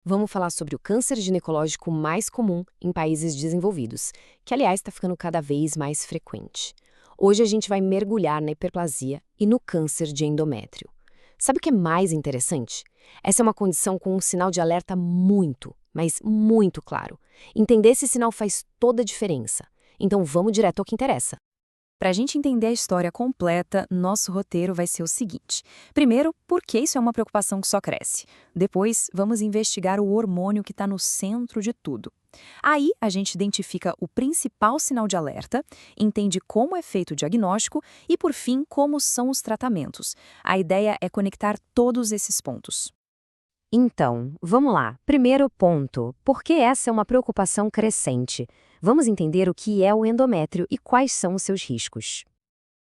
Vamos falar sobre o câncer ginecológico mais comum em países desenvolvidos, que, aliás, está ficando cada vez mais frequente. Hoje a gente vai mergulhar na hiperplasia e no câncer de endométrio. Sabe o que é mais interessante? Essa é uma condição com um sinal de alerta muito, mas muito claro. Entender esse sinal faz toda a diferença. Então vamos direto ao que interessa. Para a gente entender a história completa, nosso roteiro vai ser o seguinte. Primeiro, por que isso é uma preocupação que só cresce? Depois, vamos investigar o hormônio que está no centro de tudo. Aí, a gente identifica o principal sinal de alerta, entende como é feito o diagnóstico e, por fim, como são os tratamentos. A ideia é conectar todos esses pontos. Então, vamos lá. Primeiro ponto, por que essa é uma preocupação crescente? Vamos entender o que é o endométrio e quais são os seus riscos.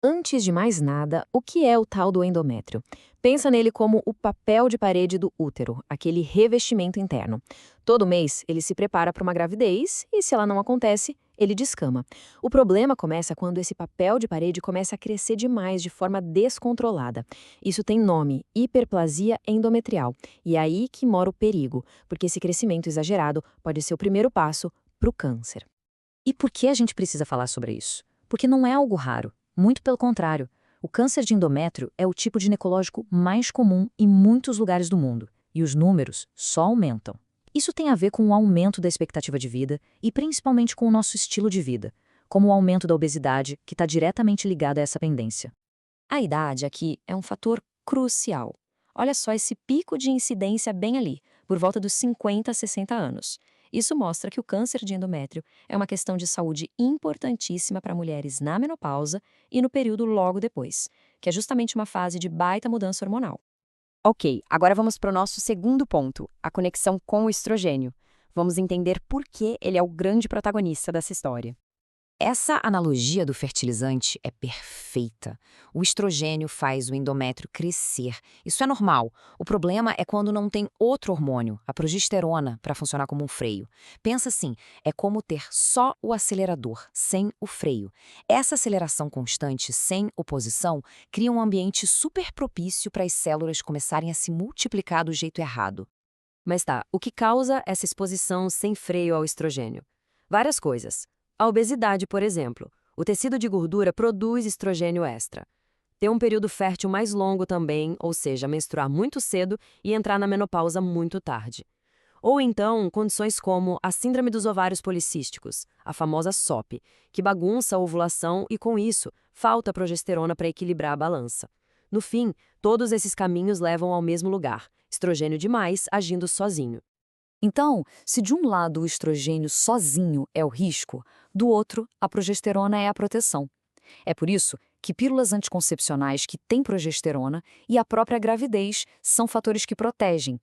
Antes de mais nada, o que é o tal do endométrio? Pensa nele como o papel de parede do útero, aquele revestimento interno. Todo mês, ele se prepara para uma gravidez e, se ela não acontece, ele descama. O problema começa quando esse papel de parede começa a crescer demais de forma descontrolada. Isso tem nome, hiperplasia endometrial. E é aí que mora o perigo, porque esse crescimento exagerado pode ser o primeiro passo para o câncer. E por que a gente precisa falar sobre isso? Porque não é algo raro. Muito pelo contrário, o câncer de endométrio é o tipo ginecológico mais comum em muitos lugares do mundo, e os números só aumentam. Isso tem a ver com o aumento da expectativa de vida e principalmente com o nosso estilo de vida, como o aumento da obesidade, que está diretamente ligado a essa pendência. A idade aqui é um fator crucial. Olha só esse pico de incidência bem ali, por volta dos 50 a 60 anos. Isso mostra que o câncer de endométrio é uma questão de saúde importantíssima para mulheres na menopausa e no período logo depois, que é justamente uma fase de baita mudança hormonal. Ok, agora vamos para o nosso segundo ponto, a conexão com o estrogênio. Vamos entender por que ele é o grande protagonista dessa história. Essa analogia do fertilizante é perfeita. O estrogênio faz o endométrio crescer. Isso é normal. O problema é quando não tem outro hormônio, a progesterona, para funcionar como um freio. Pensa assim, é como ter só o acelerador, sem o freio. Essa aceleração constante, sem oposição, cria um ambiente super propício para as células começarem a se multiplicar do jeito errado. Mas tá, o que causa essa exposição sem freio ao estrogênio? Várias coisas. A obesidade, por exemplo. O tecido de gordura produz estrogênio extra. Ter um período fértil mais longo também, ou seja, menstruar muito cedo e entrar na menopausa muito tarde. Ou então, condições como a síndrome dos ovários policísticos, a famosa SOP, que bagunça a ovulação e, com isso, falta progesterona para equilibrar a balança. No fim, todos esses caminhos levam ao mesmo lugar, estrogênio demais agindo sozinho. Então, se de um lado o estrogênio sozinho é o risco, do outro, a progesterona é a proteção. É por isso que pílulas anticoncepcionais que têm progesterona e a própria gravidez são fatores que protegem.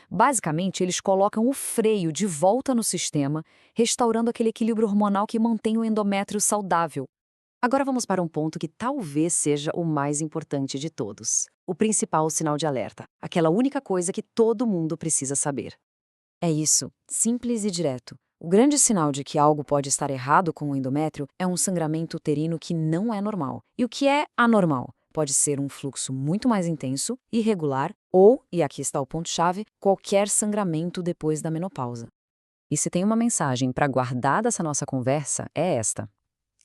Basicamente, eles colocam o freio de volta no sistema, restaurando aquele equilíbrio hormonal que mantém o endométrio saudável. Agora vamos para um ponto que talvez seja o mais importante de todos. O principal sinal de alerta, aquela única coisa que todo mundo precisa saber. É isso, simples e direto. O grande sinal de que algo pode estar errado com o endométrio é um sangramento uterino que não é normal. E o que é anormal? Pode ser um fluxo muito mais intenso, irregular ou, e aqui está o ponto-chave, qualquer sangramento depois da menopausa. E se tem uma mensagem para guardar dessa nossa conversa, é esta.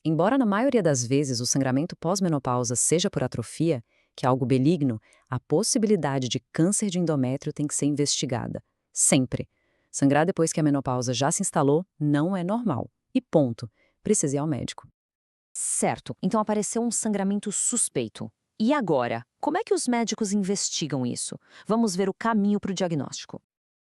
Embora na maioria das vezes o sangramento pós-menopausa seja por atrofia, que é algo benigno, a possibilidade de câncer de endométrio tem que ser investigada. Sempre. Sangrar depois que a menopausa já se instalou não é normal. E ponto. Precisa ir ao médico. Certo, então apareceu um sangramento suspeito. E agora? Como é que os médicos investigam isso? Vamos ver o caminho para o diagnóstico.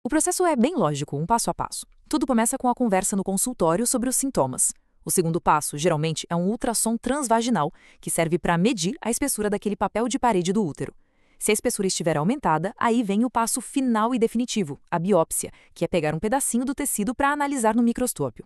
O processo é bem lógico, um passo a passo. Tudo começa com a conversa no consultório sobre os sintomas. O segundo passo, geralmente, é um ultrassom transvaginal, que serve para medir a espessura daquele papel de parede do útero. Se a espessura estiver aumentada, aí vem o passo final e definitivo, a biópsia, que é pegar um pedacinho do tecido para analisar no microscópio.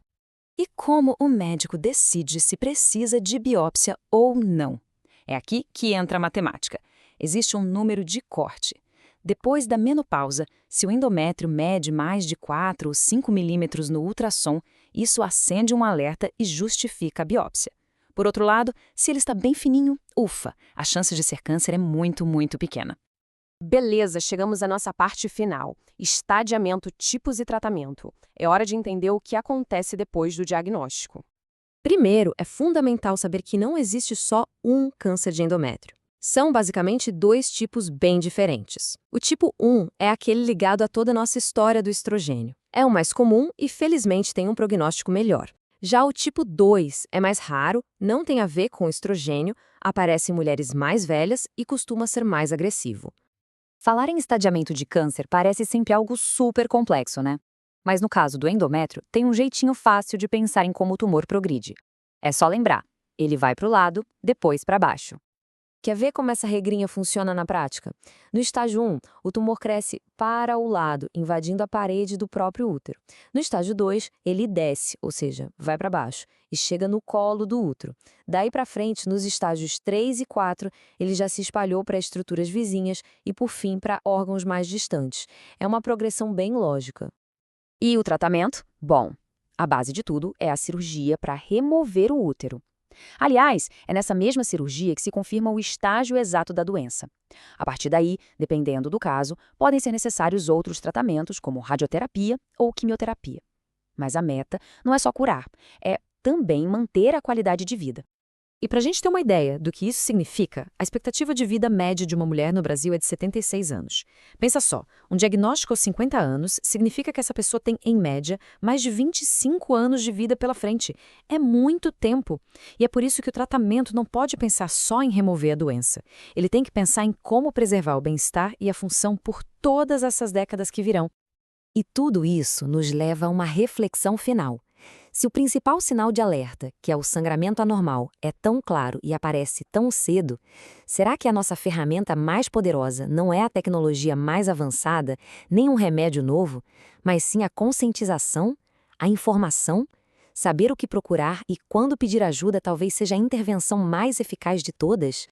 E como o médico decide se precisa de biópsia ou não? É aqui que entra a matemática. Existe um número de corte. Depois da menopausa, se o endométrio mede mais de 4 ou 5 milímetros no ultrassom, isso acende um alerta e justifica a biópsia. Por outro lado, se ele está bem fininho, ufa, a chance de ser câncer é muito, muito pequena. Beleza, chegamos à nossa parte final. Estadiamento, tipos e tratamento. É hora de entender o que acontece depois do diagnóstico. Primeiro, é fundamental saber que não existe só um câncer de endométrio. São basicamente dois tipos bem diferentes. O tipo 1 é aquele ligado a toda a nossa história do estrogênio. É o mais comum e, felizmente, tem um prognóstico melhor. Já o tipo 2 é mais raro, não tem a ver com o estrogênio, aparece em mulheres mais velhas e costuma ser mais agressivo. Falar em estadiamento de câncer parece sempre algo super complexo, né? Mas no caso do endométrio, tem um jeitinho fácil de pensar em como o tumor progride. É só lembrar, ele vai para o lado, depois para baixo. Quer ver como essa regrinha funciona na prática? No estágio 1, o tumor cresce para o lado, invadindo a parede do próprio útero. No estágio 2, ele desce, ou seja, vai para baixo, e chega no colo do útero. Daí para frente, nos estágios 3 e 4, ele já se espalhou para estruturas vizinhas e, por fim, para órgãos mais distantes. É uma progressão bem lógica. E o tratamento? Bom, a base de tudo é a cirurgia para remover o útero. Aliás, é nessa mesma cirurgia que se confirma o estágio exato da doença. A partir daí, dependendo do caso, podem ser necessários outros tratamentos, como radioterapia ou quimioterapia. Mas a meta não é só curar, é também manter a qualidade de vida. E para a gente ter uma ideia do que isso significa, a expectativa de vida média de uma mulher no Brasil é de 76 anos. Pensa só, um diagnóstico aos 50 anos significa que essa pessoa tem, em média, mais de 25 anos de vida pela frente. É muito tempo. E é por isso que o tratamento não pode pensar só em remover a doença. Ele tem que pensar em como preservar o bem-estar e a função por todas essas décadas que virão. E tudo isso nos leva a uma reflexão final. Se o principal sinal de alerta, que é o sangramento anormal, é tão claro e aparece tão cedo, será que a nossa ferramenta mais poderosa não é a tecnologia mais avançada, nem um remédio novo, mas sim a conscientização, a informação? Saber o que procurar e quando pedir ajuda talvez seja a intervenção mais eficaz de todas?